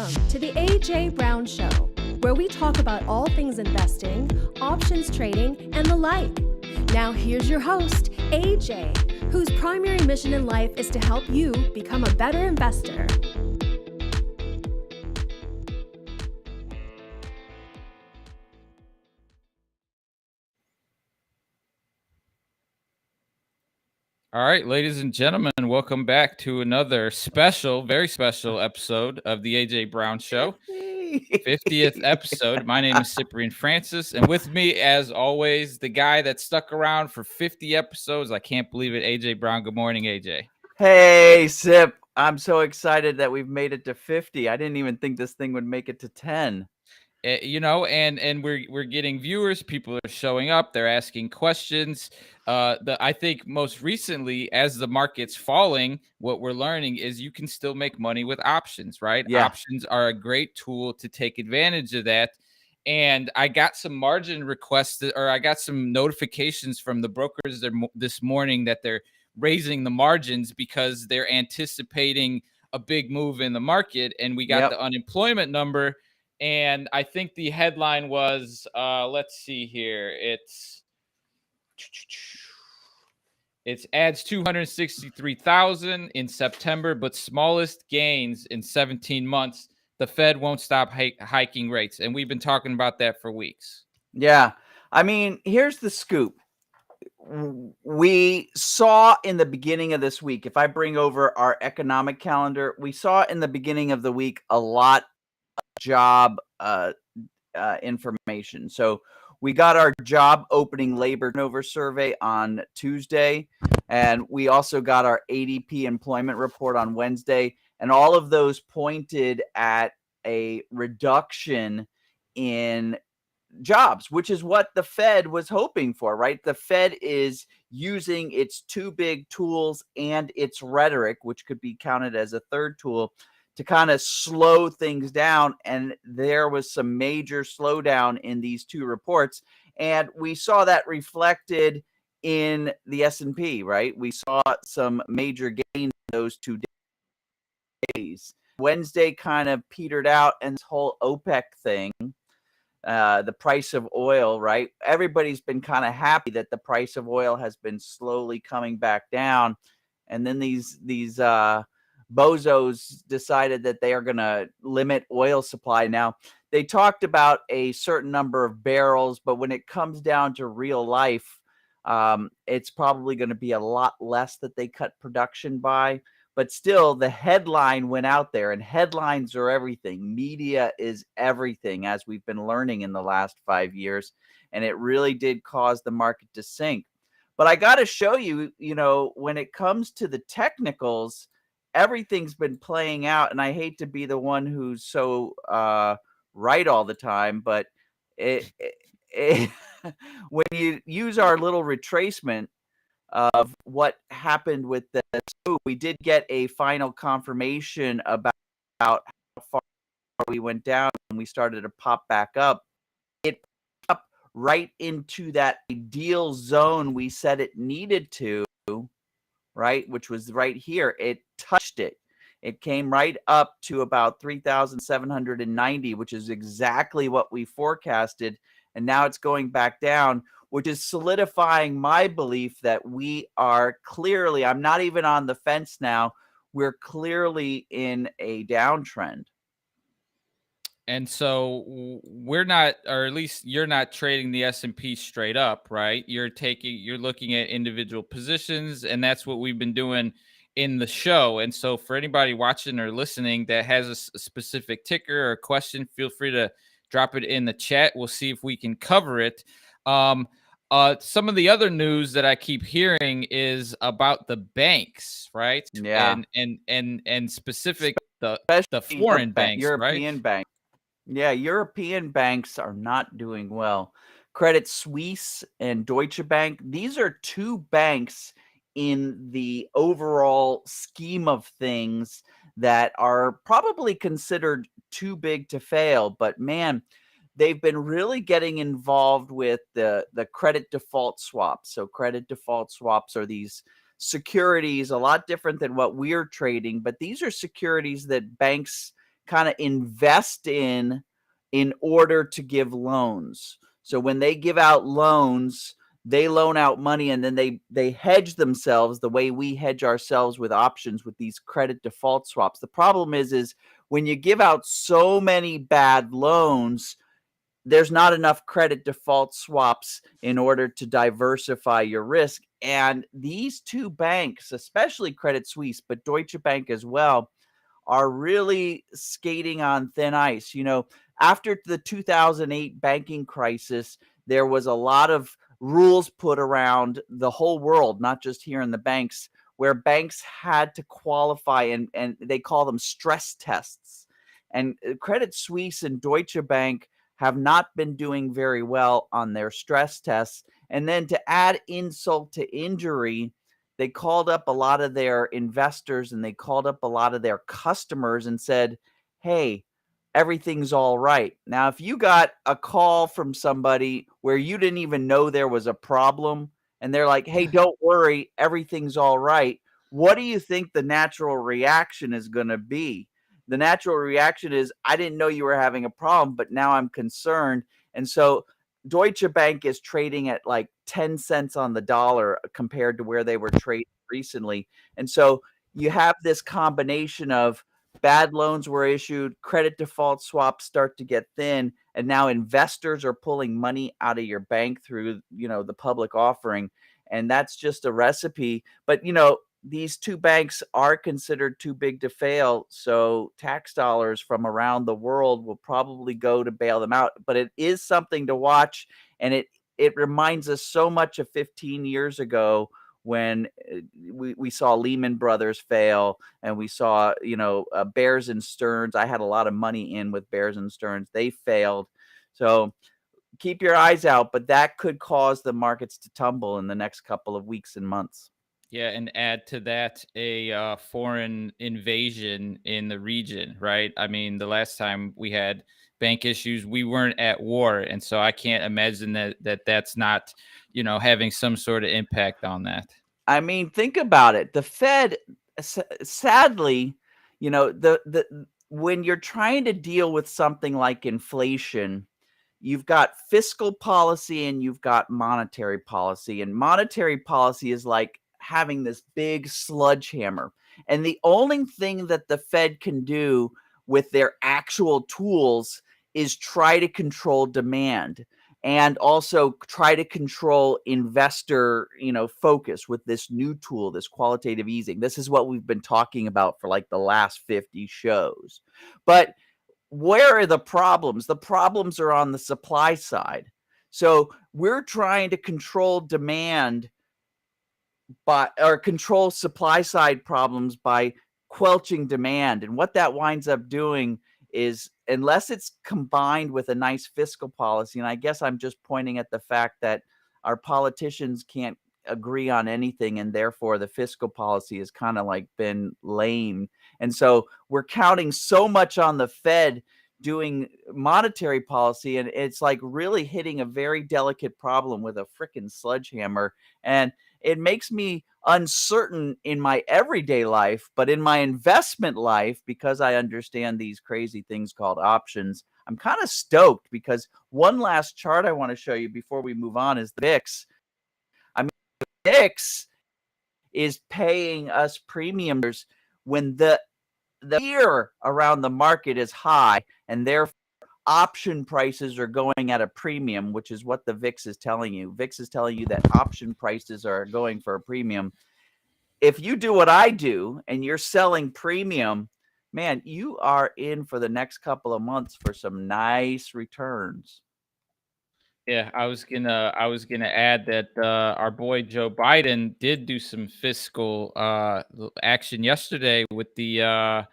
Welcome to the AJ Brown Show, where we talk about all things investing, options trading, and the like. Now here's your host, AJ, whose primary mission in life is to help you become a better investor. All right, ladies and gentlemen, welcome back to another special, very special episode of the AJ Brown Show, 50th episode. My name is Cyprian Francis, and with me, as always, the guy that stuck around for 50 episodes. I can't believe it, AJ Brown. Good morning, AJ. Hey, Sip. I'm so excited that we've made it to 50. I didn't even think this thing would make it to 10. And we're getting viewers. People are showing up. They're asking questions. I think most recently, as the market's falling, what we're learning is you can still make money with options, right? Yeah. Options are a great tool to take advantage of that. And I got some margin requests, or I got some notifications from the brokers this morning that they're raising the margins because they're anticipating a big move in the market. And we got the unemployment number. And I think the headline was, let's see here. It's adds 263,000 in September, but smallest gains in 17 months. The Fed won't stop hiking rates. And we've been talking about that for weeks. Yeah. I mean, here's the scoop. We saw in the beginning of this week, if I bring over our economic calendar, we saw in the beginning of the week a lot job information. So we got our job opening labor turnover survey on Tuesday, and we also got our ADP employment report on Wednesday, and all of those pointed at a reduction in jobs, which is what the Fed was hoping for, right? The Fed is using its two big tools and its rhetoric, which could be counted as a third tool, to kind of slow things down. And there was some major slowdown in these two reports. And we saw that reflected in the S&P, right? We saw some major gains those 2 days. Wednesday kind of petered out, and this whole OPEC thing, the price of oil, right? Everybody's been kind of happy that the price of oil has been slowly coming back down. And then these bozos decided that they are going to limit oil supply. Now, they talked about a certain number of barrels, but when it comes down to real life, it's probably going to be a lot less that they cut production by. But still, the headline went out there, and headlines are everything. Media is everything, as we've been learning in the last 5 years, and it really did cause the market to sink. But I got to show you, when it comes to the technicals, everything's been playing out, and I hate to be the one who's so right all the time, but when you use our little retracement of what happened with this move, we did get a final confirmation about how far we went down, and we started to pop back up. It popped up right into that ideal zone we said it needed to, right, which was right here. It touched it. It came right up to about 3,790, which is exactly what we forecasted. And now it's going back down, which is solidifying my belief that we are clearly, I'm not even on the fence now, we're clearly in a downtrend. And so we're not, or at least you're not trading the S&P straight up, right? You're looking at individual positions, and that's what we've been doing in the show. And so for anybody watching or listening that has a specific ticker or a question, feel free to drop it in the chat. We'll see if we can cover it. Some of the other news that I keep hearing is about the banks, right? Yeah. And specific the Especially foreign banks, European right? banks. Yeah, European banks are not doing well. Credit Suisse and Deutsche Bank, these are two banks in the overall scheme of things that are probably considered too big to fail. But man, they've been really getting involved with the credit default swaps. So credit default swaps are these securities, a lot different than what we're trading, but these are securities that banks kind of invest in order to give loans. So when they give out loans, they loan out money and then they hedge themselves the way we hedge ourselves with options with these credit default swaps. The problem is when you give out so many bad loans, there's not enough credit default swaps in order to diversify your risk. And these two banks, especially Credit Suisse, but Deutsche Bank as well, are really skating on thin ice. After the 2008 banking crisis, there was a lot of rules put around the whole world, not just here in the banks, where banks had to qualify, and they call them stress tests. And Credit Suisse and Deutsche Bank have not been doing very well on their stress tests. And then to add insult to injury, they called up a lot of their investors and they called up a lot of their customers and said, hey, everything's all right. Now, if you got a call from somebody where you didn't even know there was a problem and they're like, hey, don't worry, everything's all right, what do you think the natural reaction is going to be? The natural reaction is, I didn't know you were having a problem, but now I'm concerned. And so Deutsche Bank is trading at like 10 cents on the dollar compared to where they were trading recently. And so you have this combination of bad loans were issued, credit default swaps start to get thin, and now investors are pulling money out of your bank through, the public offering. And that's just a recipe. But, these two banks are considered too big to fail. So tax dollars from around the world will probably go to bail them out. But it is something to watch. And it reminds us so much of 15 years ago when we saw Lehman Brothers fail, and we saw, Bears and Stearns. I had a lot of money in with Bears and Stearns. They failed. So keep your eyes out, but that could cause the markets to tumble in the next couple of weeks and months. Yeah, and add to that a foreign invasion in the region, right? I mean, the last time we had bank issues, we weren't at war, and so I can't imagine that's not, having some sort of impact on that. I mean, think about it. The Fed, sadly, when you're trying to deal with something like inflation, you've got fiscal policy and you've got monetary policy. And monetary policy is like having this big sledgehammer. And the only thing that the Fed can do with their actual tools is try to control demand and also try to control investor, focus with this new tool, this qualitative easing. This is what we've been talking about for like the last 50 shows. But where are the problems? The problems are on the supply side. So we're trying to control demand or control supply side problems by quelching demand. And what that winds up doing is, unless it's combined with a nice fiscal policy, and I guess I'm just pointing at the fact that our politicians can't agree on anything, and therefore the fiscal policy has kind of like been lame. And so we're counting so much on the Fed doing monetary policy, and it's like really hitting a very delicate problem with a freaking sledgehammer. And it makes me uncertain in my everyday life, but in my investment life, because I understand these crazy things called options, I'm kind of stoked, because one last chart I want to show you before we move on is the VIX. I mean, the VIX is paying us premiums when the fear around the market is high, and therefore option prices are going at a premium, which is what the VIX is telling you. VIX is telling you that option prices are going for a premium. If you do what I do and you're selling premium, man, you are in for the next couple of months for some nice returns. Yeah, I was gonna add that our boy Joe Biden did do some fiscal action yesterday with the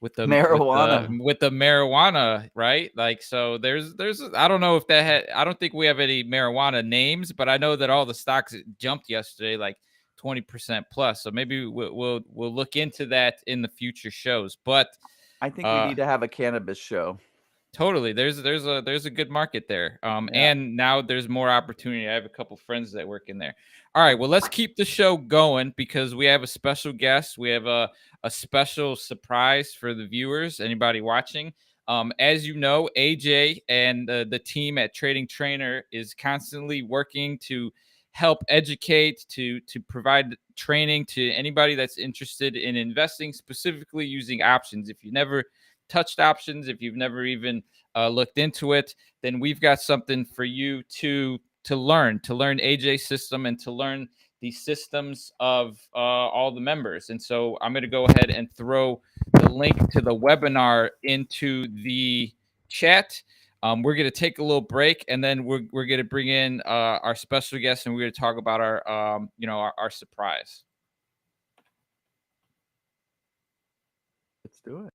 Marijuana. with the marijuana, right? Like, so there's I don't know if I don't think we have any marijuana names, but I know that all the stocks jumped yesterday like 20% plus. So maybe we'll look into that in the future shows. But I think we need to have a cannabis show. Totally. There's a good market there. And now there's more opportunity. I have a couple friends that work in there. All right. Well, let's keep the show going because we have a special guest. We have a special surprise for the viewers, anybody watching. As you know, AJ and the team at Trading Trainer is constantly working to help educate, to provide training to anybody that's interested in investing, specifically using options. If you never touched options, if you've never even looked into it, then we've got something for you to learn AJ's system and to learn the systems of all the members. And so I'm going to go ahead and throw the link to the webinar into the chat. We're going to take a little break, and then we're going to bring in our special guest, and we're going to talk about our our surprise. Let's do it.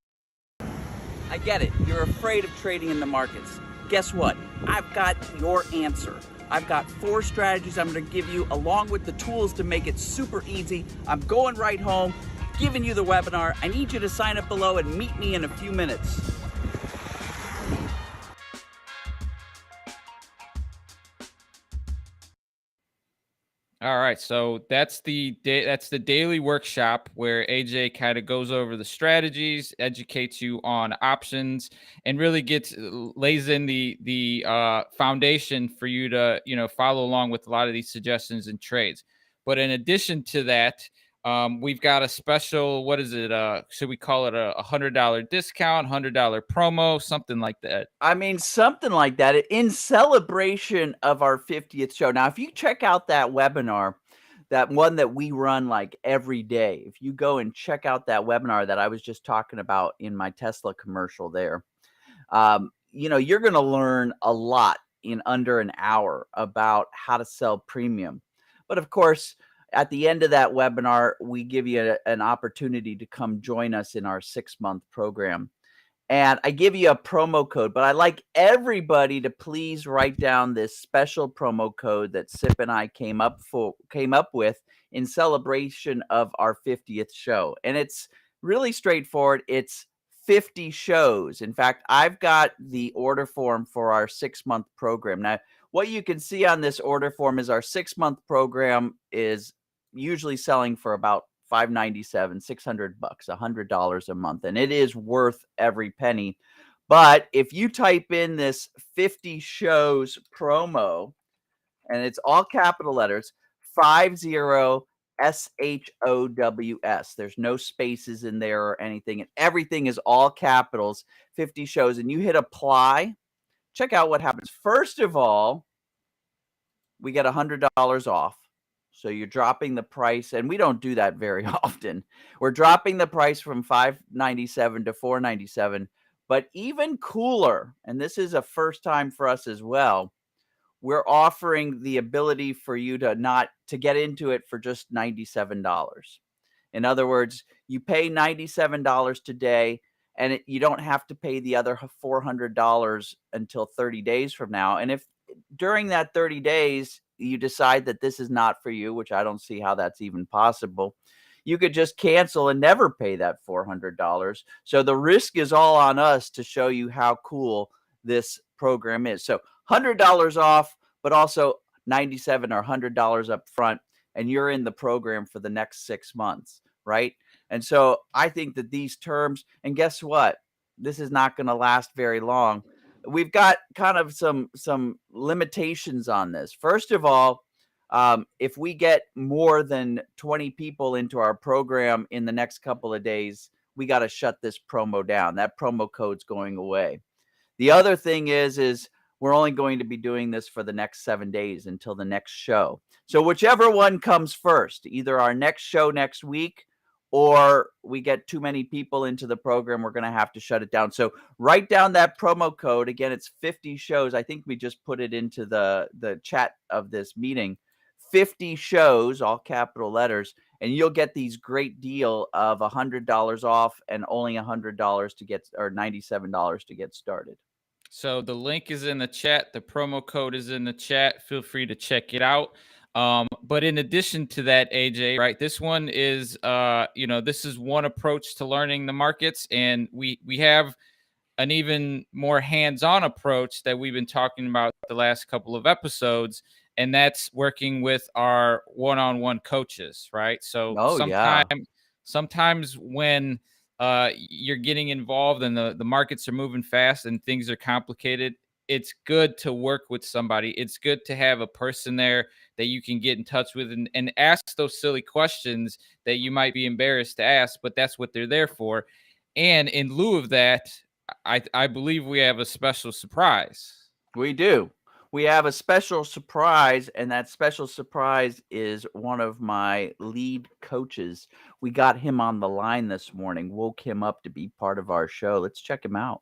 I get it. You're afraid of trading in the markets. Guess what? I've got your answer. I've got 4 strategies I'm going to give you along with the tools to make it super easy. I'm going right home, giving you the webinar. I need you to sign up below and meet me in a few minutes. All right, so that's the daily workshop where AJ kind of goes over the strategies, educates you on options, and really lays in the foundation for you to follow along with a lot of these suggestions and trades. But in addition to that, we've got a special, what is it? Should we call it a $100 discount, $100 promo, something like that? I mean, something like that in celebration of our 50th show. Now, if you check out that webinar, that one that we run like every day, if you go and check out that webinar that I was just talking about in my Tesla commercial there, you're going to learn a lot in under an hour about how to sell premium. But of course, at the end of that webinar, we give you an opportunity to come join us in our 6-month program. And I give you a promo code, but I like everybody to please write down this special promo code that Sip and I came up with in celebration of our 50th show. And it's really straightforward. It's 50 shows. In fact, I've got the order form for our 6-month program. Now, what you can see on this order form is our 6-month program is usually selling for about $597, $600, $100 a month, and it is worth every penny. But if you type in this 50 shows promo, and it's all capital letters, 50 SHOWS. There's no spaces in there or anything, and everything is all capitals, 50 shows, and you hit apply. Check out what happens. First of all, we get $100 off. So you're dropping the price, and we don't do that very often. We're dropping the price from $597 to $497. But even cooler, and this is a first time for us as well, we're offering the ability for you to get into it for just $97. In other words, you pay $97 today, and you don't have to pay the other $400 until 30 days from now. And if during that 30 days, you decide that this is not for you, which I don't see how that's even possible, you could just cancel and never pay that $400. So the risk is all on us to show you how cool this program is. So $100 off, but also $97 or $100 up front, and you're in the program for the next 6 months, right? And so I think that these terms, and guess what? This is not going to last very long. We've got kind of some limitations on this. First of all, if we get more than 20 people into our program in the next couple of days, we got to shut this promo down. That promo code's going away. The other thing is we're only going to be doing this for the next 7 days until the next show. So whichever one comes first, either our next show next week or we get too many people into the program, we're going to have to shut it down. So write down that promo code. Again, it's 50 shows. I think we just put it into the chat of this meeting. 50 shows, all capital letters, and you'll get these great deal of $100 off and only $100 to get, or $97 to get started. So the link is in the chat. The promo code is in the chat. Feel free to check it out. But in addition to that, AJ, right, this one is, this is one approach to learning the markets. And we have an even more hands-on approach that we've been talking about the last couple of episodes, and that's working with our one-on-one coaches, right? So Oh yeah. sometimes when you're getting involved and the markets are moving fast and things are complicated, it's good to work with somebody. It's good to have a person there that you can get in touch with and ask those silly questions that you might be embarrassed to ask, but that's what they're there for. And in lieu of that, I believe we have a special surprise. We do. We have a special surprise, and that special surprise is one of my lead coaches. We got him on the line this morning, woke him up to be part of our show. Let's check him out.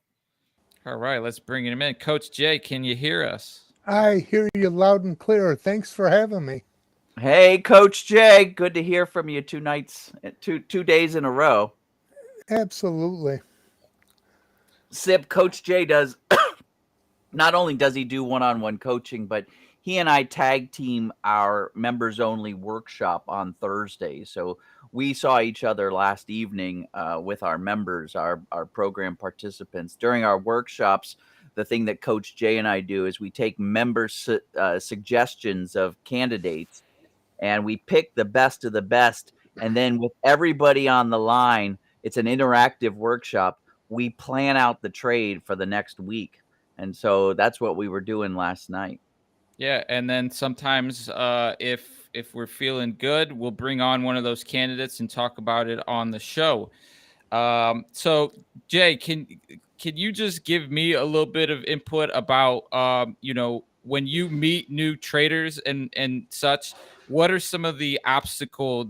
All right, let's bring him in. Coach Jay, can you hear us? I hear you loud and clear. Thanks for having me. Hey, Coach Jay, good to hear from you 2 days in a row. Absolutely. Sip, Coach Jay does not only does he do one-on-one coaching, but he and I tag team our members only workshop on Thursday. So we saw each other last evening with our members, our program participants. During our workshops, the thing that Coach Jay and I do is we take member suggestions of candidates and we pick the best of the best. And then with everybody on the line, it's an interactive workshop. We plan out the trade for the next week. And so that's what we were doing last night. Yeah, and then sometimes if we're feeling good, we'll bring on one of those candidates and talk about it on the show. So Jay, can you just give me a little bit of input about when you meet new traders and such, what are some of the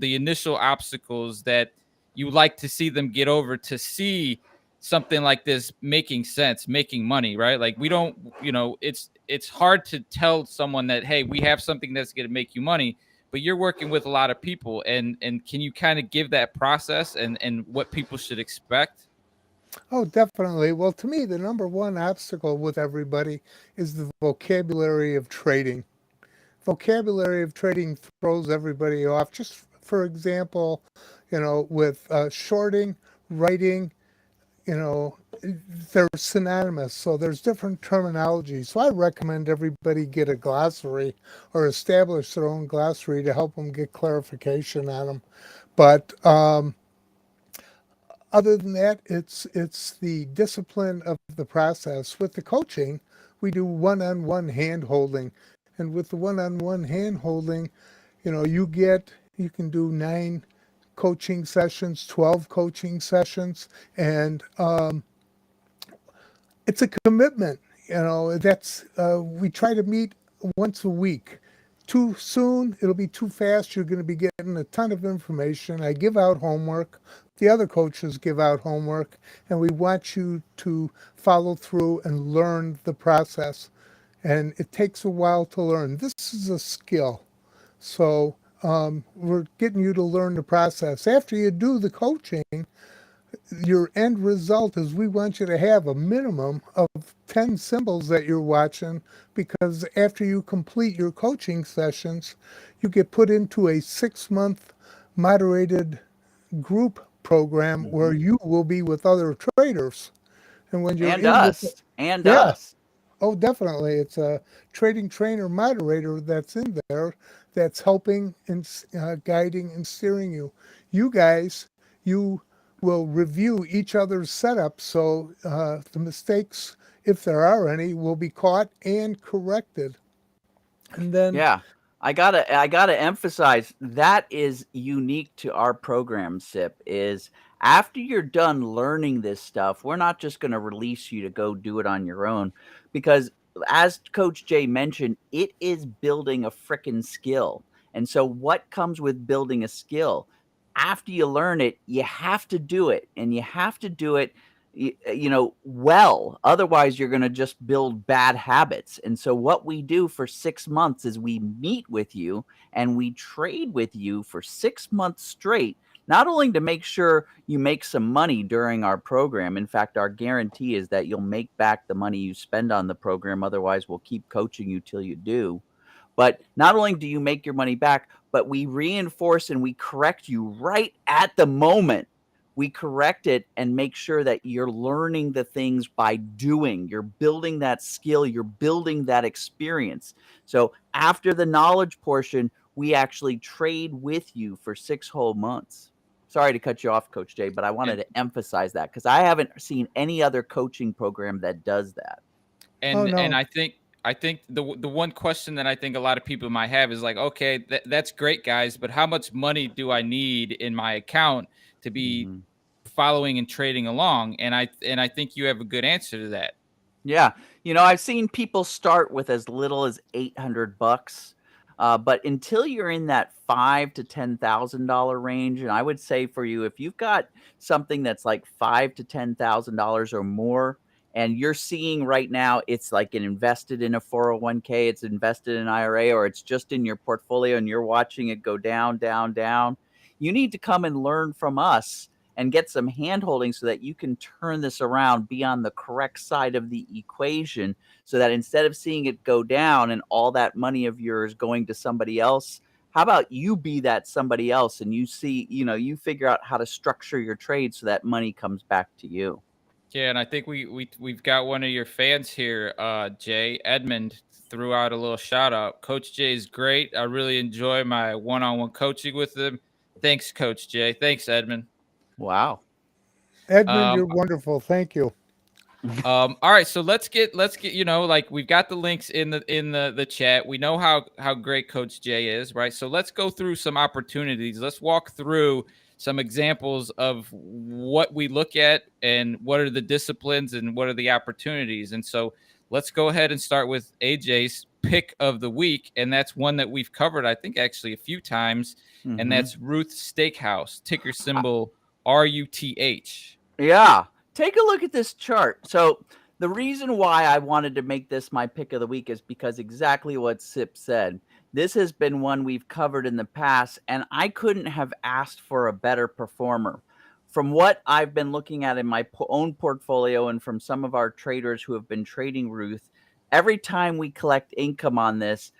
initial obstacles that you like to see them get over to see something like this making sense, making money, right? Like we don't, it's hard to tell someone that, hey, we have something that's going to make you money, but you're working with a lot of people, and can you kind of give that process and what people should expect? Oh, definitely. Well, to me, the number one obstacle with everybody is the vocabulary of trading. Vocabulary of trading throws everybody off. Just for example, with shorting, writing, they're synonymous. So there's different terminology. So I recommend everybody get a glossary or establish their own glossary to help them get clarification on them. But other than that, it's the discipline of the process. With the coaching, we do one-on-one hand holding. And with the one-on-one hand holding, you can do 9 coaching sessions, 12 coaching sessions, and it's a commitment. We try to meet once a week. Too soon, it'll be too fast. You're going to be getting a ton of information. I give out homework. The other coaches give out homework, and we want you to follow through and learn the process. And it takes a while to learn. This is a skill. So we're getting you to learn the process. After you do the coaching, your end result is we want you to have a minimum of 10 symbols that you're watching, because after you complete your coaching sessions, you get put into a 6-month moderated group program where you will be with other traders. And when you're us. Oh, definitely. It's a trading trainer moderator that's in there that's helping and guiding and steering you. You guys, you will review each other's setup, so the mistakes, if there are any, will be caught and corrected. And then I gotta emphasize that is unique to our program, Sip, is after you're done learning this stuff, we're not just going to release you to go do it on your own, because as Coach Jay mentioned, it is building a frickin' skill. And so what comes with building a skill? After you learn it, you have to do it, and you have to do it well. Otherwise, you're going to just build bad habits. And so what we do for 6 months is we meet with you and we trade with you for 6 months straight, not only to make sure you make some money during our program. In fact, our guarantee is that you'll make back the money you spend on the program. Otherwise, we'll keep coaching you till you do. But not only do you make your money back, but we reinforce and we correct you right at the moment We correct it and make sure that you're learning the things by doing. You're building that skill, you're building that experience. So after the knowledge portion, we actually trade with you for 6 whole months. Sorry to cut you off, Coach Jay, but I wanted to emphasize that because I haven't seen any other coaching program that does that. And no. I think the one question that I think a lot of people might have is like, okay, that's great, guys, but how much money do I need in my account to be following and trading along? And I think you have a good answer to that. Yeah. I've seen people start with as little as $800. But until you're in that $5,000 to $10,000 range, and I would say for you, if you've got something that's like $5,000 to $10,000 or more, and you're seeing right now it's like invested in a 401k, it's invested in an IRA, or it's just in your portfolio and you're watching it go down, down, down, you need to come and learn from us and get some hand holding so that you can turn this around, be on the correct side of the equation, so that instead of seeing it go down and all that money of yours going to somebody else, how about you be that somebody else and you see, you figure out how to structure your trade so that money comes back to you. Yeah, and I think we've got one of your fans here, Jay Edmond, threw out a little shout out. Coach Jay is great. I really enjoy my one-on-one coaching with him. Thanks, Coach Jay. Thanks, Edmond. Wow. Edmund, you're wonderful. Thank you. All right, so let's get like we've got the links in the chat. We know how great Coach Jay is, right? So let's go through some opportunities. Let's walk through some examples of what we look at and what are the disciplines and what are the opportunities. And so let's go ahead and start with AJ's pick of the week, and that's one that we've covered, I think, actually a few times, and that's Ruth Steakhouse, ticker symbol RUTH. Yeah. Take a look at this chart. So the reason why I wanted to make this my pick of the week is because exactly what Sip said. This has been one we've covered in the past, and I couldn't have asked for a better performer. From what I've been looking at in my own portfolio and from some of our traders who have been trading Ruth, every time we collect income on this,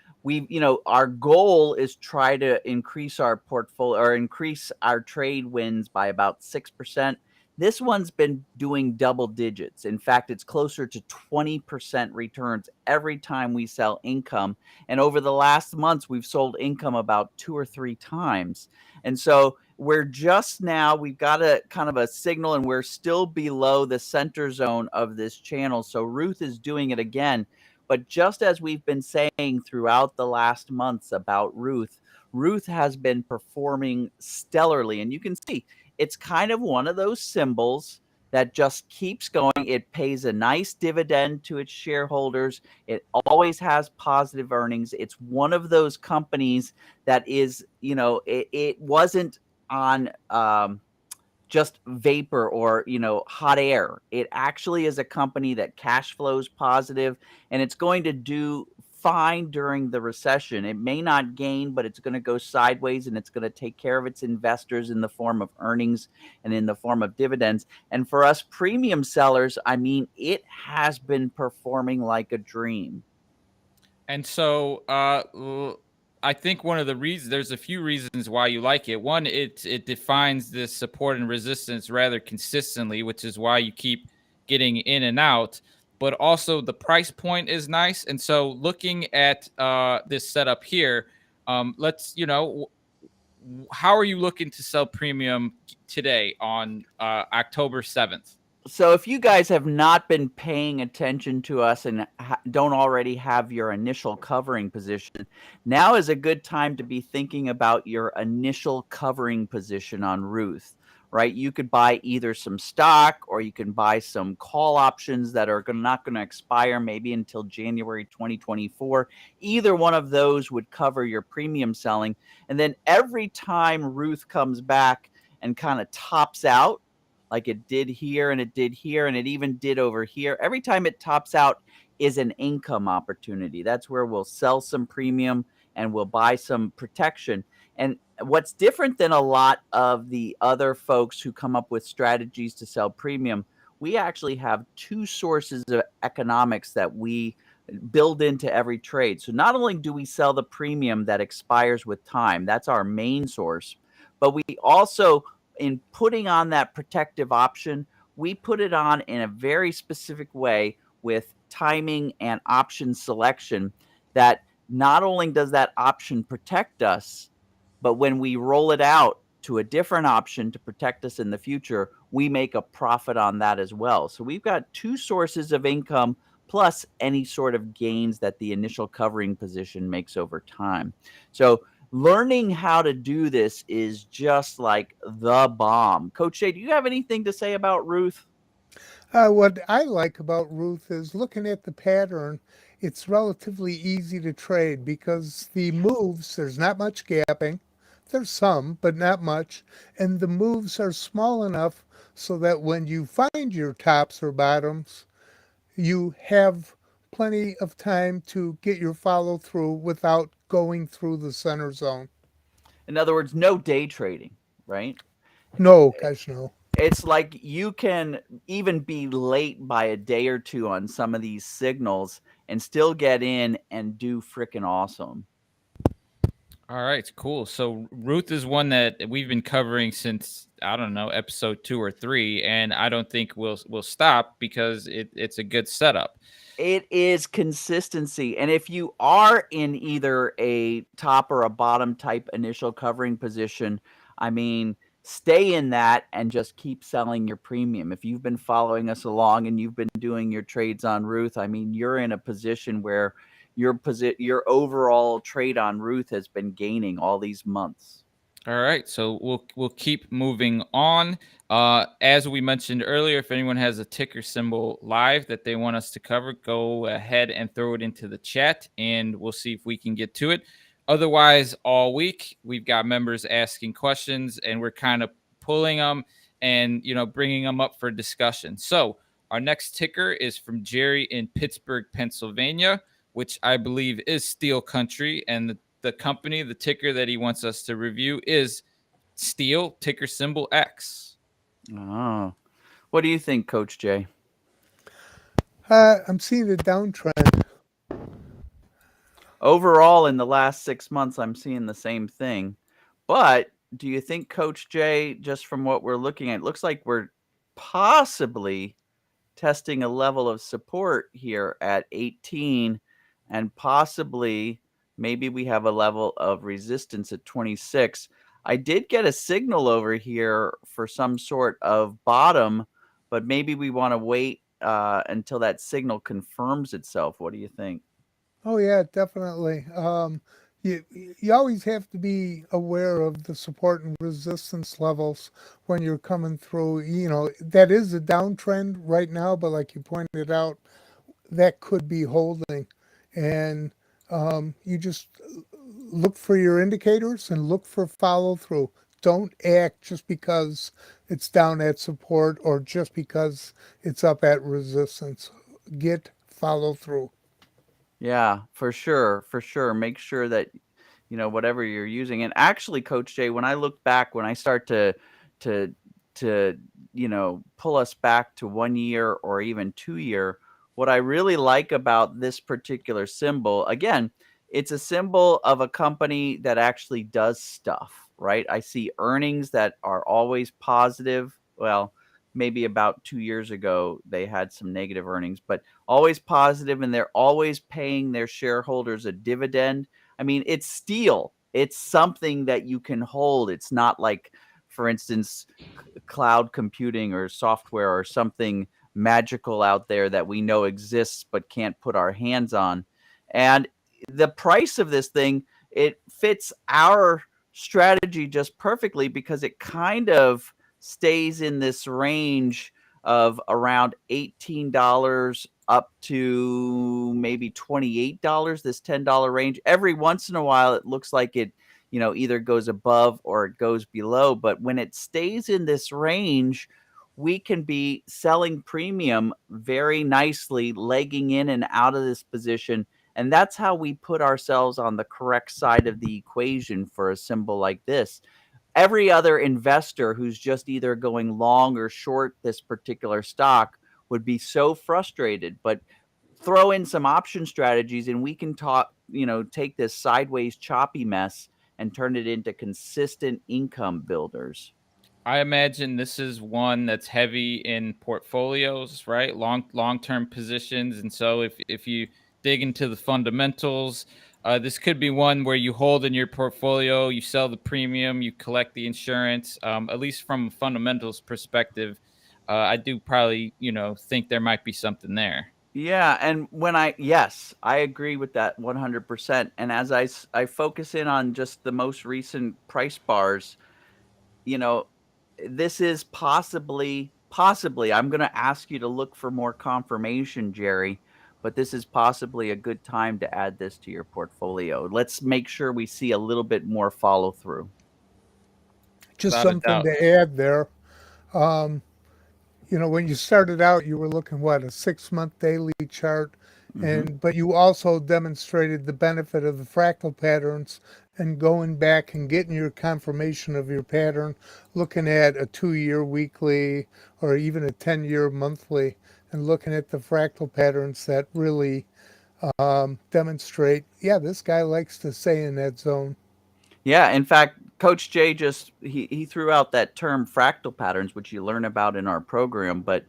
our goal is try to increase our portfolio or increase our trade wins by about 6%. This one's been doing double digits. In fact, it's closer to 20% returns every time we sell income. And over the last months, we've sold income about 2 or 3 times. And so we're just now, we've got a kind of a signal, and we're still below the center zone of this channel. So Ruth is doing it again. But just as we've been saying throughout the last months about Ruth, Ruth has been performing stellarly. And you can see it's kind of one of those symbols that just keeps going. It pays a nice dividend to its shareholders. It always has positive earnings. It's one of those companies that is, it wasn't on just vapor or, hot air. It actually is a company that cash flows positive, and it's going to do fine during the recession. It may not gain, but it's going to go sideways, and it's going to take care of its investors in the form of earnings and in the form of dividends. And for us premium sellers, I mean, it has been performing like a dream. And so I think one of the reasons, there's a few reasons why you like it. One, it defines this support and resistance rather consistently, which is why you keep getting in and out. But also the price point is nice. And so looking at this setup here, let's, how are you looking to sell premium today on October 7th? So if you guys have not been paying attention to us and don't already have your initial covering position, now is a good time to be thinking about your initial covering position on Ruth. Right? You could buy either some stock or you can buy some call options that are not going to expire maybe until January 2024. Either one of those would cover your premium selling. And then every time Ruth comes back and kind of tops out, like it did here and it did here and it even did over here, every time it tops out is an income opportunity. That's where we'll sell some premium and we'll buy some protection. And what's different than a lot of the other folks who come up with strategies to sell premium, we actually have 2 sources of economics that we build into every trade. So not only do we sell the premium that expires with time, that's our main source, but we also in putting on that protective option, we put it on in a very specific way with timing and option selection that not only does that option protect us, but when we roll it out to a different option to protect us in the future, we make a profit on that as well. So we've got two sources of income plus any sort of gains that the initial covering position makes over time. So learning how to do this is just like the bomb. Coach Shay, do you have anything to say about Ruth? What I like about Ruth is looking at the pattern. It's relatively easy to trade because the moves, there's not much gapping. There's some, but not much. And the moves are small enough so that when you find your tops or bottoms, you have plenty of time to get your follow through without going through the center zone. In other words, no day trading, right? No, gosh, no. It's like you can even be late by a day or two on some of these signals and still get in and do freaking awesome. All right, cool. So Ruth is one that we've been covering since, I don't know, episode 2 or 3, and I don't think we'll stop because it's a good setup. It is consistency. And if you are in either a top or a bottom type initial covering position, I mean, stay in that and just keep selling your premium. If you've been following us along and you've been doing your trades on Ruth, I mean, you're in a position where your overall trade on Ruth has been gaining all these months. All right, so we'll keep moving on. As we mentioned earlier, if anyone has a ticker symbol live that they want us to cover, go ahead and throw it into the chat, and we'll see if we can get to it. Otherwise, all week we've got members asking questions, and we're kind of pulling them and bringing them up for discussion. So our next ticker is from Jerry in Pittsburgh, Pennsylvania, which I believe is Steel Country, and the company, the ticker that he wants us to review is Steel, ticker symbol X. Oh, what do you think, Coach Jay? I'm seeing a downtrend. Overall, in the last 6 months, I'm seeing the same thing. But do you think, Coach Jay, just from what we're looking at, it looks like we're possibly testing a level of support here at 18 and possibly maybe we have a level of resistance at 26. I did get a signal over here for some sort of bottom, but maybe we want to wait until that signal confirms itself. What do you think? Oh yeah, definitely. You always have to be aware of the support and resistance levels when you're coming through. That is a downtrend right now, but like you pointed out, that could be holding. And you just look for your indicators and look for follow through. Don't act just because it's down at support or just because it's up at resistance. Get follow through. Yeah, for sure, for sure. Make sure that whatever you're using. And actually, Coach Jay, when I look back, when I start to pull us back to 1 year or even 2 year, what I really like about this particular symbol, again, it's a symbol of a company that actually does stuff, right? I see earnings that are always positive. Well, maybe about 2 years ago they had some negative earnings, but always positive, and they're always paying their shareholders a dividend. I mean, it's steel. It's something that you can hold. It's not like, for instance, cloud computing or software or something magical out there that we know exists but can't put our hands on. And the price of this thing, it fits our strategy just perfectly because it kind of stays in this range of around $18 up to maybe $28, this $10 range. Every once in a while, it looks like it, either goes above or it goes below. But when it stays in this range, we can be selling premium very nicely, legging in and out of this position. And that's how we put ourselves on the correct side of the equation for a symbol like this. Every other investor who's just either going long or short this particular stock would be so frustrated. But throw in some option strategies and we can take this sideways choppy mess and turn it into consistent income builders. I imagine this is one that's heavy in portfolios, right? Long-term positions. And so if you dig into the fundamentals, this could be one where you hold in your portfolio, you sell the premium, you collect the insurance. At least from a fundamentals perspective, I do probably, think there might be something there. Yeah, and yes, I agree with that 100%. And as I focus in on just the most recent price bars, you know, this is possibly, I'm going to ask you to look for more confirmation, Jerry, but this is possibly a good time to add this to your portfolio. Let's make sure we see a little bit more follow through. Just Without a something doubt. to add there. Um, when you started out, you were looking what, a 6-month daily chart, Hmm. but you also demonstrated the benefit of the fractal patterns and going back and getting your confirmation of your pattern, looking at a 2-year weekly or even a 10-year monthly, and looking at the fractal patterns that really demonstrate, yeah, this guy likes to stay in that zone. Yeah, in fact, Coach Jay just he threw out that term fractal patterns, which you learn about in our program. But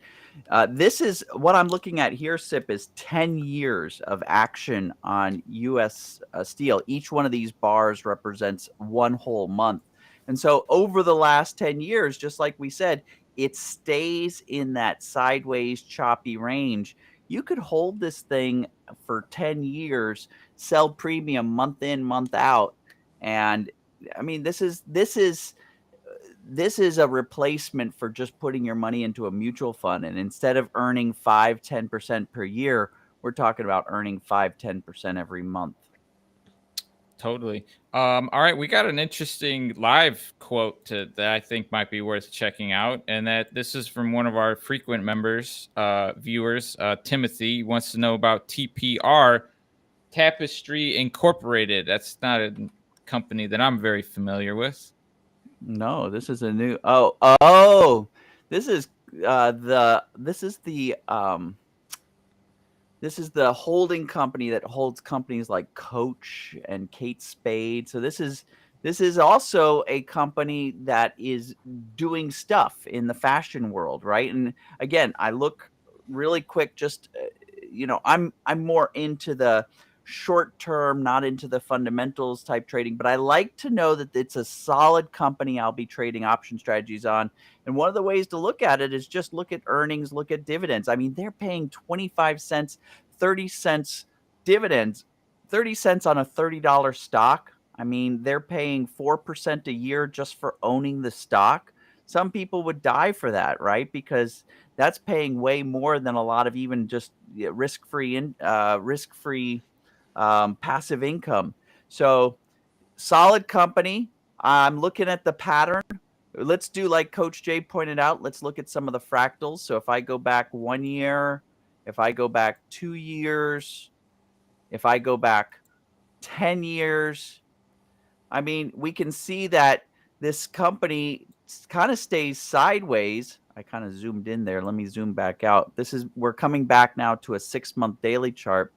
this is what I'm looking at here. SIP is 10 years of action on U.S. Steel. Each one of these bars represents one whole month, and so over the last 10 years, just like we said, it stays in that sideways choppy range. You could hold this thing for 10 years, sell premium month in, month out, and I mean, this is a replacement for just putting your money into a mutual fund. And instead of earning 5-10% per year, we're talking about earning 5-10% every month. Totally. All right, we got an interesting live quote that I think might be worth checking out, and that this is from one of our frequent members, viewers, Timothy. He wants to know about TPR, Tapestry Incorporated. That's not a company that I'm very familiar with. No, this is a new. Oh, this is the this is the this is the holding company that holds companies like Coach and Kate Spade. So this is also a company that is doing stuff in the fashion world, right? And again, I look really quick. Just I'm more into the short term, not into the fundamentals type trading. But I like to know that it's a solid company I'll be trading option strategies on. And one of the ways to look at it is just look at earnings, look at dividends. I mean, they're paying 25 cents, 30 cents dividends, 30 cents on a $30 stock. I mean, they're paying 4% a year just for owning the stock. Some people would die for that, right? Because that's paying way more than a lot of even just risk-free passive income. So solid company. I'm looking at the pattern. Let's do like Coach Jay pointed out. Let's look at some of the fractals. So if I go back 1 year, if I go back 2 years, if I go back 10 years, I mean, we can see that this company kind of stays sideways. I kind of zoomed in there. Let me zoom back out. We're coming back now to a 6-month daily chart.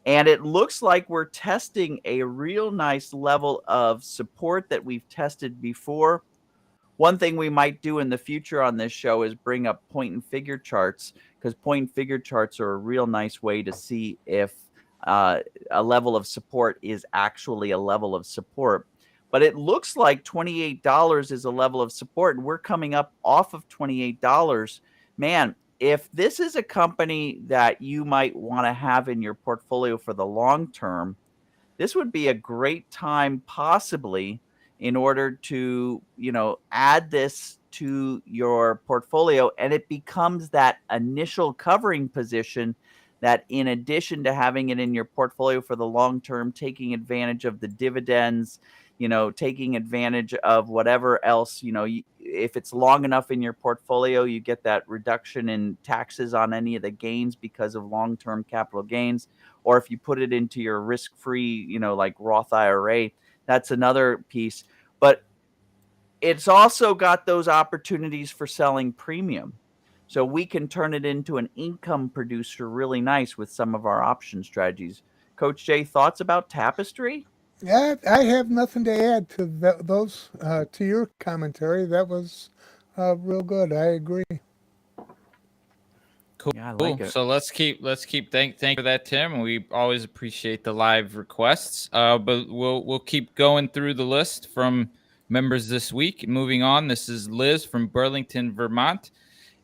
And it looks like we're testing a real nice level of support that we've tested before. One thing we might do in the future on this show is bring up point and figure charts, because point and figure charts are a real nice way to see if a level of support is actually a level of support. But it looks like $28 is a level of support, and we're coming up off of $28. Man, if this is a company that you might want to have in your portfolio for the long term, this would be a great time possibly in order to, add this to your portfolio, and it becomes that initial covering position that, in addition to having it in your portfolio for the long term, taking advantage of the dividends, taking advantage of whatever else, if it's long enough in your portfolio, you get that reduction in taxes on any of the gains because of long-term capital gains. Or if you put it into your risk-free, like Roth IRA, that's another piece. But it's also got those opportunities for selling premium. So we can turn it into an income producer really nice with some of our option strategies. Coach Jay, thoughts about Tapestry? Yeah, I have nothing to add to those to your commentary. That was Real good. I agree. Cool. Yeah, I like it. So let's keep thank you for that, Tim. We always appreciate the live requests. But we'll keep going through the list from members this week. Moving on, this is Liz from Burlington, Vermont,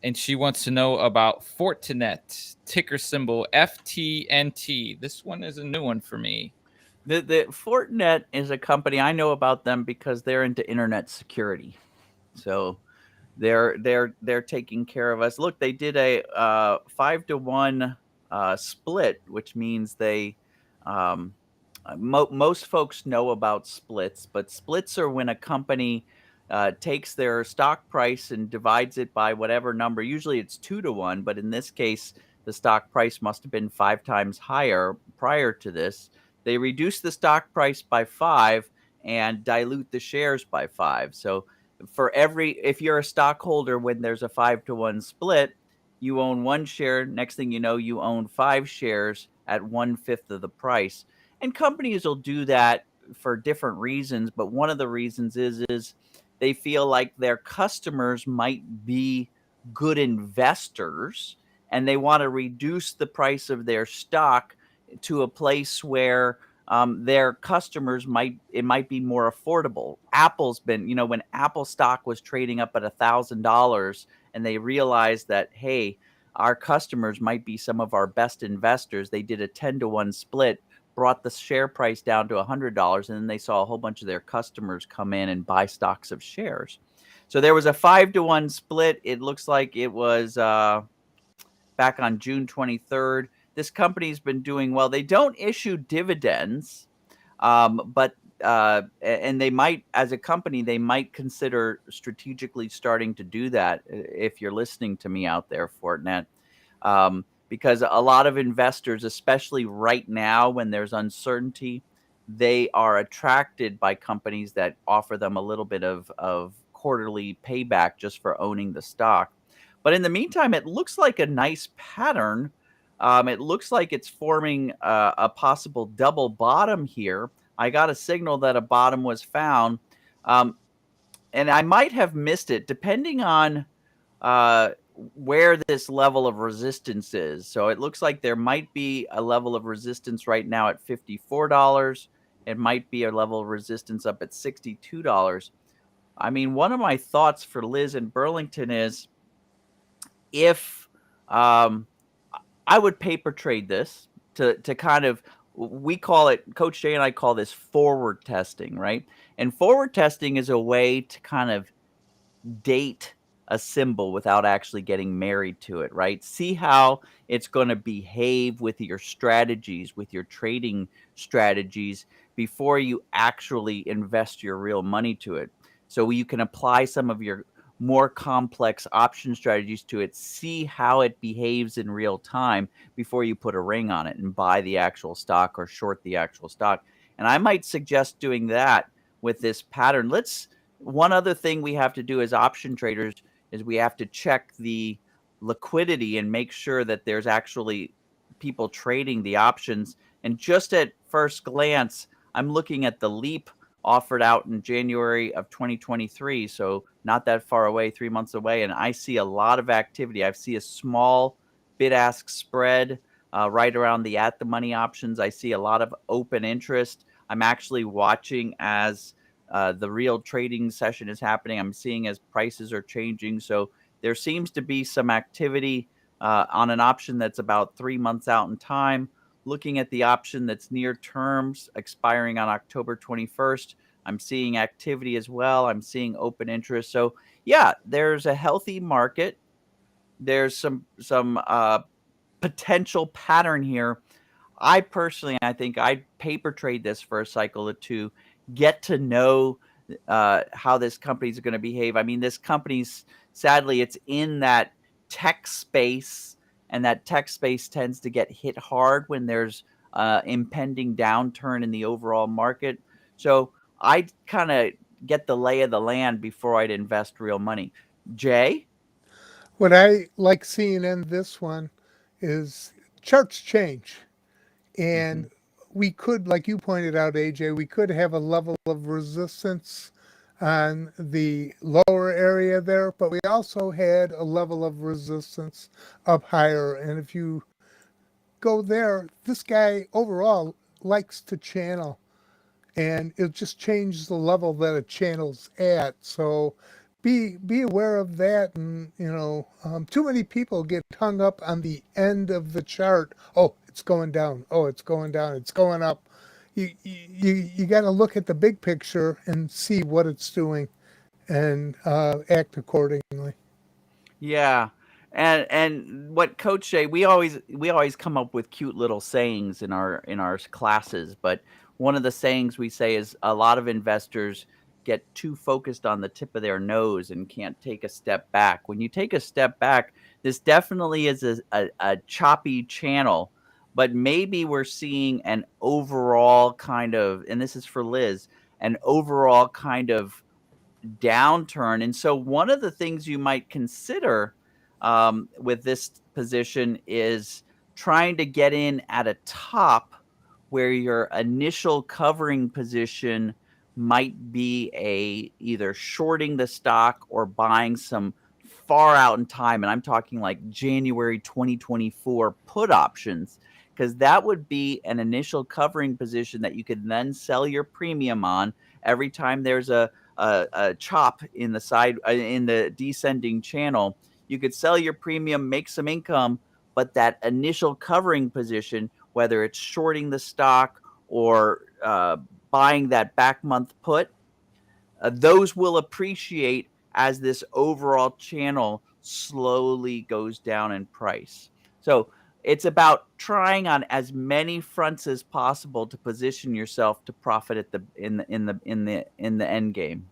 and she wants to know about Fortinet, ticker symbol FTNT. This one is a new one for me. The Fortinet is a company I know about them because they're into internet security. So they're taking care of us. Look, they did a 5-to-1 split, which means they most folks know about splits, but splits are when a company takes their stock price and divides it by whatever number. Usually it's 2-to-1, but in this case, the stock price must have been 5 times higher prior to this. They reduce the stock price by 5 and dilute the shares by 5. So if you're a stockholder, when there's a 5-to-1 split, you own 1 share. Next thing you know, you own 5 shares at 1/5 of the price. And companies will do that for different reasons, but one of the reasons is they feel like their customers might be good investors and they want to reduce the price of their stock to a place where their customers might be more affordable. Apple's been, when Apple stock was trading up at $1,000 and they realized that, hey, our customers might be some of our best investors, they did a 10-to-1 split, brought the share price down to $100, and then they saw a whole bunch of their customers come in and buy stocks of shares. So there was a 5-to-1 split. It looks like it was back on June 23rd. This company's been doing well. They don't issue dividends, but and they might, as a company, they might consider strategically starting to do that. If you're listening to me out there, Fortinet, because a lot of investors, especially right now when there's uncertainty, they are attracted by companies that offer them a little bit of quarterly payback just for owning the stock. But in the meantime, it looks like a nice pattern. It looks like it's forming a possible double bottom here. I got a signal that a bottom was found, and I might have missed it, depending on where this level of resistance is. So it looks like there might be a level of resistance right now at $54. It might be a level of resistance up at $62. I mean, one of my thoughts for Liz in Burlington is, if I would paper trade this to kind of, we call it, Coach Jay and I call this forward testing, right? And forward testing is a way to kind of date a symbol without actually getting married to it, right? See how it's going to behave with your strategies, with your trading strategies, before you actually invest your real money to it. So you can apply some of your more complex option strategies to it, see how it behaves in real time before you put a ring on it and buy the actual stock or short the actual stock. And I might suggest doing that with this pattern. One other thing we have to do as option traders is we have to check the liquidity and make sure that there's actually people trading the options. And just at first glance, I'm looking at the leap offered out in January of 2023. So not that far away, 3 months away. And I see a lot of activity. I see a small bid-ask spread right around the at the money options. I see a lot of open interest. I'm actually watching as the real trading session is happening. I'm seeing as prices are changing. So there seems to be some activity on an option that's about 3 months out in time. Looking at the option that's near terms, expiring on October 21st, I'm seeing activity as well. I'm seeing open interest. So yeah, there's a healthy market. There's some potential pattern here. I think I'd paper trade this for a cycle or two, get to know how this company is going to behave. I mean, this company's, sadly, it's in that tech space, and that tech space tends to get hit hard when there's impending downturn in the overall market. So I'd kind of get the lay of the land before I'd invest real money. Jay? What I like seeing in this one is charts change. And we could, like you pointed out, AJ, we could have a level of resistance on the lower area there, but we also had a level of resistance up higher. And if you go there, this guy overall likes to channel, and it just changes the level that a channel's at. So be aware of that. And too many people get hung up on the end of the chart. Oh, it's going down. Oh, it's going down. It's going up. You got to look at the big picture and see what it's doing, and act accordingly. Yeah. And what Coach say, we always come up with cute little sayings in our classes, but one of the sayings we say is a lot of investors get too focused on the tip of their nose and can't take a step back. When you take a step back, this definitely is a choppy channel, but maybe we're seeing an overall kind of, and this is for Liz, an overall kind of downturn. And so, one of the things you might consider with this position is trying to get in at a top where your initial covering position might be either shorting the stock or buying some far out in time. And I'm talking like January 2024 put options, because that would be an initial covering position that you could then sell your premium on every time there's a chop in the descending channel. You could sell your premium, make some income, but that initial covering position, whether it's shorting the stock or buying that back month put, those will appreciate as this overall channel slowly goes down in price. So it's about trying on as many fronts as possible to position yourself to profit at in the end game.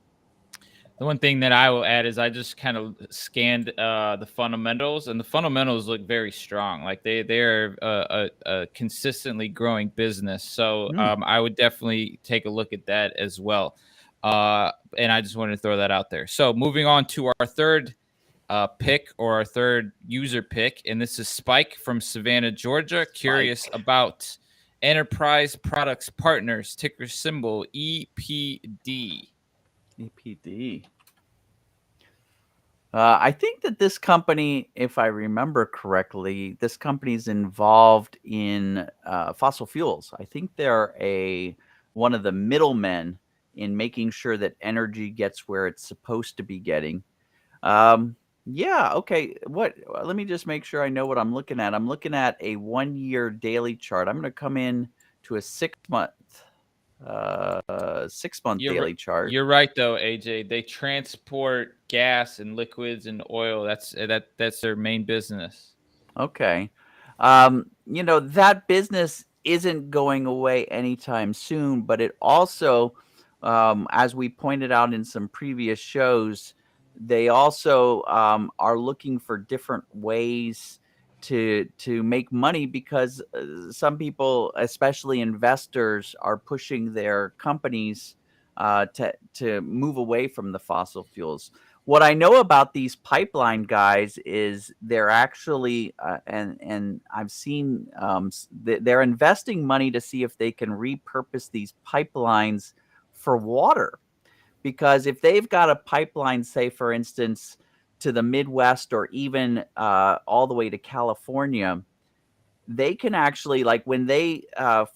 The one thing that I will add is I just kind of scanned the fundamentals, and the fundamentals look very strong. Like they're a consistently growing business. So I would definitely take a look at that as well. And I just wanted to throw that out there. So moving on to our third pick, or our third user pick, and this is Spike from Savannah, Georgia. Curious about Enterprise Products Partners, ticker symbol EPD. EPD. I think that this company, if I remember correctly, this company is involved in fossil fuels. I think they're one of the middlemen in making sure that energy gets where it's supposed to be getting. Yeah, okay. Let me just make sure I know what I'm looking at. I'm looking at a 1-year daily chart. I'm going to come in to a 6-month daily chart. You're right though, AJ. They transport gas and liquids and oil. That's their main business. Okay. That business isn't going away anytime soon, but it also, as we pointed out in some previous shows, they also are looking for different ways to make money, because some people, especially investors, are pushing their companies to move away from the fossil fuels. What I know about these pipeline guys is they're actually, and I've seen, they're investing money to see if they can repurpose these pipelines for water. Because if they've got a pipeline, say, for instance, to the Midwest, or even all the way to California, they can actually, like when they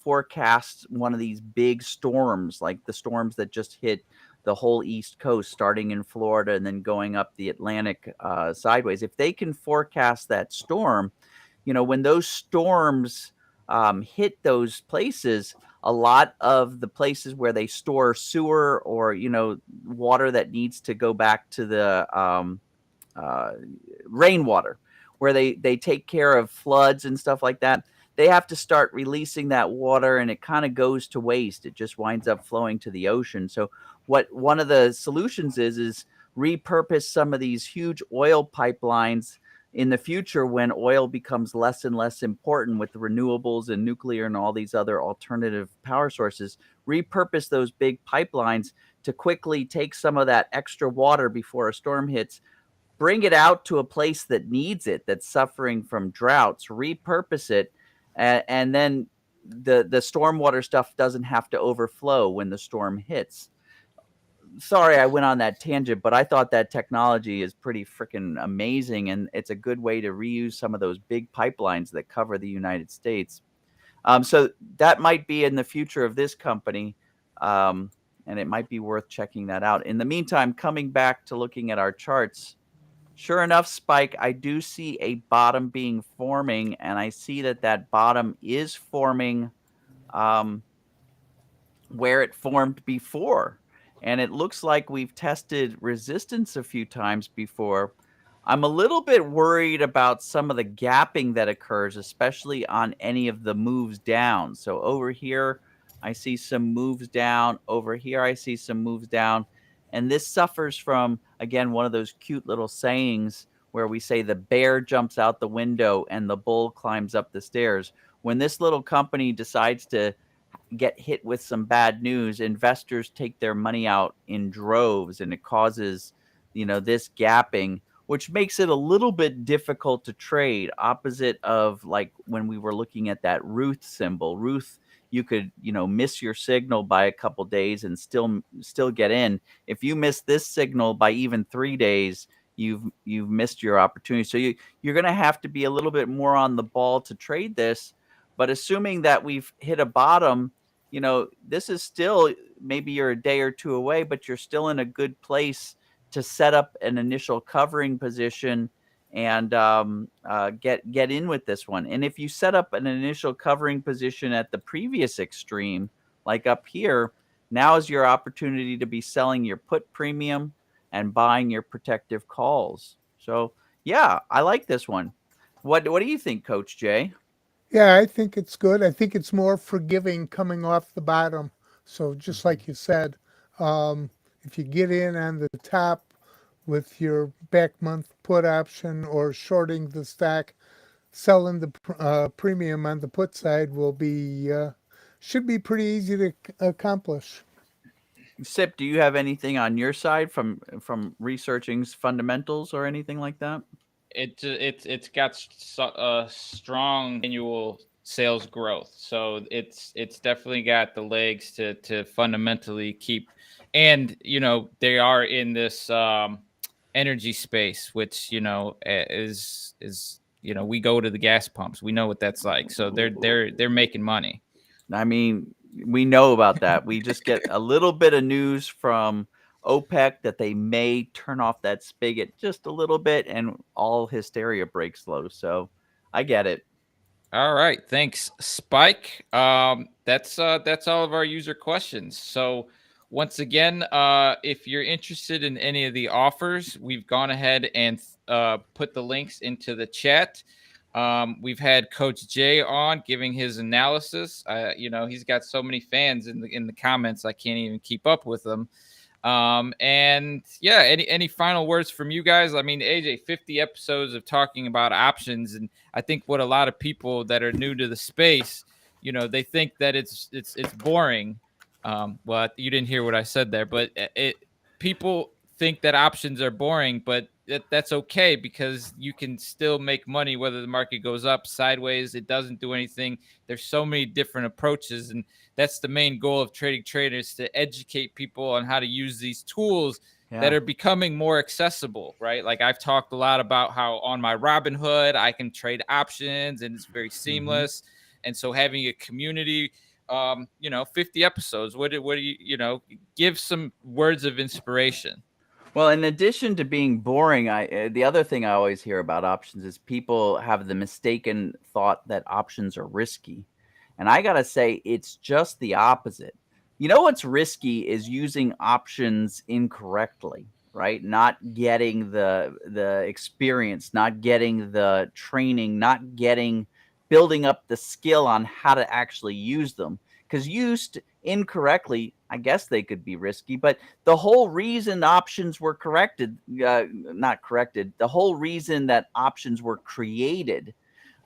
forecast one of these big storms, like the storms that just hit the whole East Coast, starting in Florida and then going up the Atlantic sideways, if they can forecast that storm, when those storms hit those places, a lot of the places where they store sewer or, water that needs to go back to the rainwater, where they take care of floods and stuff like that, they have to start releasing that water, and it kind of goes to waste. It just winds up flowing to the ocean. So what one of the solutions is repurpose some of these huge oil pipelines in the future, when oil becomes less and less important with the renewables and nuclear and all these other alternative power sources. Repurpose those big pipelines to quickly take some of that extra water before a storm hits, bring it out to a place that needs it, that's suffering from droughts, repurpose it, and then the stormwater stuff doesn't have to overflow when the storm hits. sorry I went on that tangent, but I thought that technology is pretty freaking amazing, and it's a good way to reuse some of those big pipelines that cover the United States. So that might be in the future of this company, and it might be worth checking that out. In the meantime, coming back to looking at our charts, sure enough, Spike, I do see a bottom being forming, and I see that bottom is forming where it formed before. And it looks like we've tested resistance a few times before. I'm a little bit worried about some of the gapping that occurs, especially on any of the moves down. So over here, I see some moves down. Over here, I see some moves down. And this suffers from, again, one of those cute little sayings where we say the bear jumps out the window and the bull climbs up the stairs. When this little company decides to get hit with some bad news, investors take their money out in droves, and it causes, this gapping, which makes it a little bit difficult to trade. Opposite of like when we were looking at that Ruth symbol. Ruth, you could, miss your signal by a couple days and still get in. If you miss this signal by even 3 days, you've missed your opportunity. So you're going to have to be a little bit more on the ball to trade this. But assuming that we've hit a bottom, this is still, maybe you're a day or two away, but you're still in a good place to set up an initial covering position and get in with this one. And if you set up an initial covering position at the previous extreme, like up here, now is your opportunity to be selling your put premium and buying your protective calls. So yeah, I like this one. What do you think, Coach Jay? Yeah, I think it's good. I think it's more forgiving coming off the bottom. So just like you said, if you get in on the top with your back month put option or shorting the stack, selling the premium on the put side should be pretty easy to accomplish. Sip, do you have anything on your side from researching fundamentals or anything like that? It's got strong annual sales growth, so it's definitely got the legs to fundamentally keep, and they are in this energy space, which is we go to the gas pumps, we know what that's like, so they're making money. I mean, we know about that. We just get a little bit of news from OPEC that they may turn off that spigot just a little bit, and all hysteria breaks loose. So I get it. All right, thanks, Spike. That's all of our user questions. So once again, if you're interested in any of the offers, we've gone ahead and put the links into the chat. We've had Coach Jay on giving his analysis. He's got so many fans in the comments, I can't even keep up with them. And yeah, any final words from you guys? I mean, AJ, 50 episodes of talking about options, and I think what a lot of people that are new to the space, they think that it's boring. Well, you didn't hear what I said there, but people think that options are boring, but that's okay, because you can still make money whether the market goes up, sideways, it doesn't do anything. There's so many different approaches, and that's the main goal of trading traders, to educate people on how to use these tools that are becoming more accessible, right? Like I've talked a lot about how on my Robinhood I can trade options and it's very seamless. Mm-hmm. And so having a community, 50 episodes, what do you give some words of inspiration? Well, in addition to being boring, the other thing I always hear about options is people have the mistaken thought that options are risky. And I got to say, it's just the opposite. What's risky is using options incorrectly, right? Not getting the experience, not getting the training, not building up the skill on how to actually use them. Because used incorrectly, I guess they could be risky, but the whole reason options were the whole reason that options were created,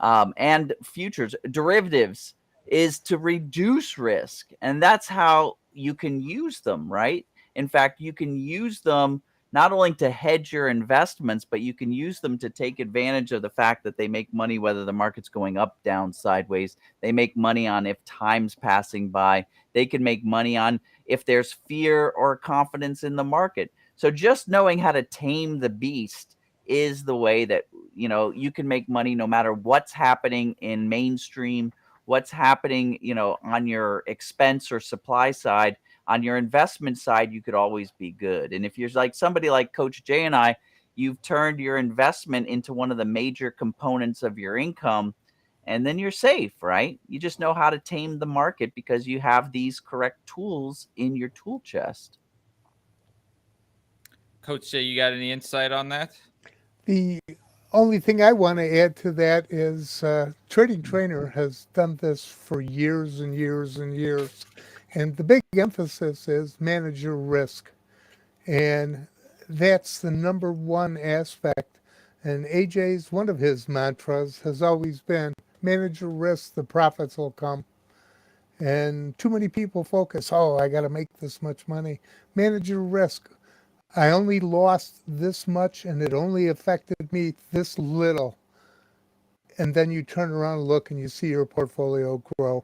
and futures, derivatives, is to reduce risk. And that's how you can use them, right? In fact, you can use them not only to hedge your investments, but you can use them to take advantage of the fact that they make money whether the market's going up, down, sideways. They make money on if time's passing by. They can make money on if there's fear or confidence in the market. So just knowing how to tame the beast is the way that, you can make money no matter what's happening in mainstream, what's happening, on your expense or supply side. On your investment side, you could always be good. And if you're like somebody like Coach Jay and I, you've turned your investment into one of the major components of your income, and then you're safe, right? You just know how to tame the market because you have these correct tools in your tool chest. Coach Jay, you got any insight on that? The only thing I want to add to that is Trading Trainer has done this for years and years and years. And the big emphasis is manage your risk. And that's the number one aspect. And AJ's, one of his mantras has always been, manage your risk, the profits will come. And too many people focus, I got to make this much money. Manage your risk. I only lost this much and it only affected me this little. And then you turn around and look and you see your portfolio grow.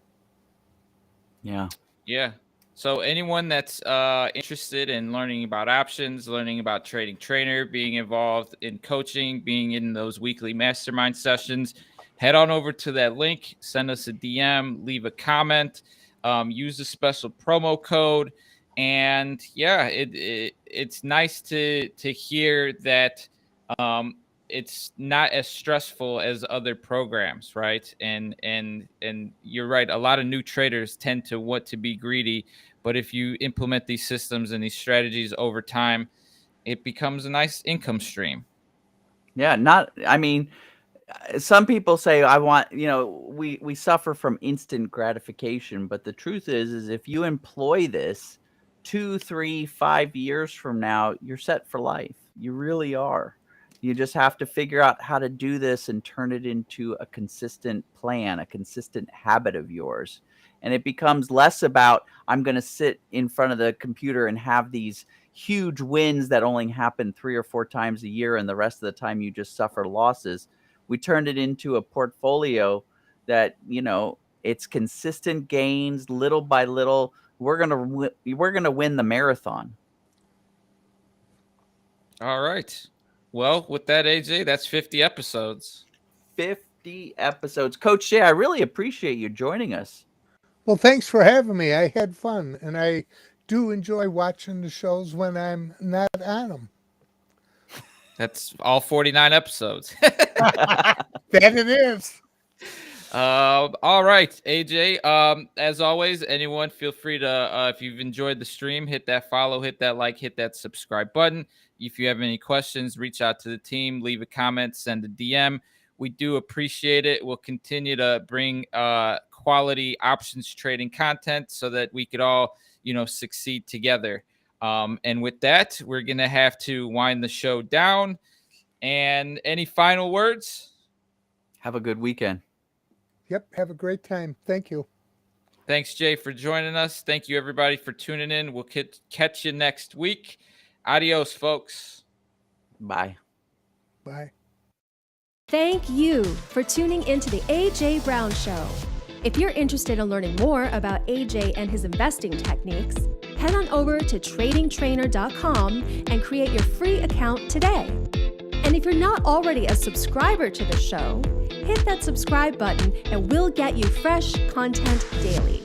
Yeah. Yeah. So anyone that's interested in learning about options, learning about Trading Trainer, being involved in coaching, being in those weekly mastermind sessions, head on over to that link, send us a DM, leave a comment, use the special promo code. And yeah, it's nice to hear that it's not as stressful as other programs, right? And you're right. A lot of new traders tend to want to be greedy, but if you implement these systems and these strategies over time, it becomes a nice income stream. Yeah. Some people say we suffer from instant gratification, but the truth is if you employ this 2, 3, 5 years from now, you're set for life. You really are. You just have to figure out how to do this and turn it into a consistent plan, a consistent habit of yours. And it becomes less about, I'm going to sit in front of the computer and have these huge wins that only happen 3 or 4 times a year, and the rest of the time you just suffer losses. We turned it into a portfolio that, it's consistent gains little by little. We're going to win the marathon. All right. Well, with that, AJ, that's 50 episodes. 50 episodes. Coach Jay, I really appreciate you joining us. Well, thanks for having me. I had fun, and I do enjoy watching the shows when I'm not on them. That's all 49 episodes. That it is. All right, AJ. As always, anyone feel free to, if you've enjoyed the stream, hit that follow, hit that like, hit that subscribe button. If you have any questions, reach out to the team, leave a comment, send a DM. We do appreciate it. We'll continue to bring quality options trading content so that we could all, succeed together. And with that, we're going to have to wind the show down. And any final words? Have a good weekend. Yep. Have a great time. Thank you. Thanks, Jay, for joining us. Thank you, everybody, for tuning in. We'll catch you next week. Adios, folks. Bye. Bye. Thank you for tuning into the AJ Brown Show. If you're interested in learning more about AJ and his investing techniques, head on over to tradingtrainer.com and create your free account today. And if you're not already a subscriber to the show, hit that subscribe button and we'll get you fresh content daily.